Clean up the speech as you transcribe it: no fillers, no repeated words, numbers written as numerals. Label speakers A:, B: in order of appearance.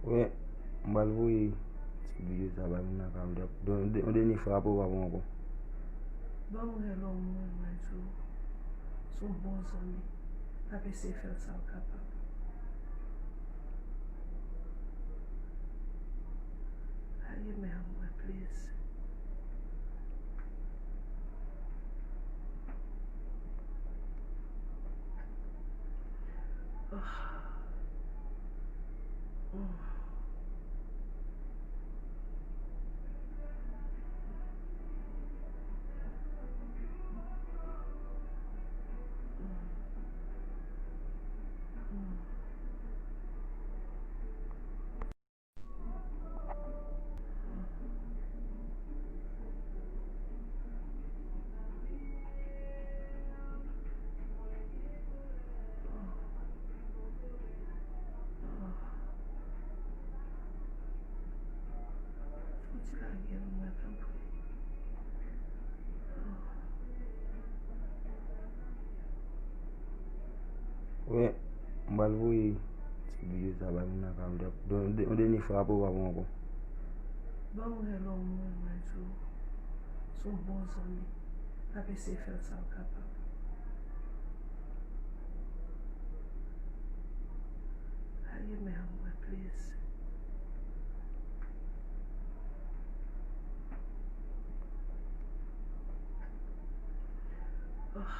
A: Ouais, mbal voye ti video sa ba mi nan kam on deni frapo pa bon kon.
B: Ba mwen hello mwen tou, son bon zami, pa pe se fel sa w kapab. Aye men mwen, please.
A: Ouais, mbal voye ti video sa ba mi nan kam on deni frapo pa bon kon.
B: Ba mwen hello mwen tou, son bon zami, pa pe se fel sa w kapab. Aye men mwen, please. Oh.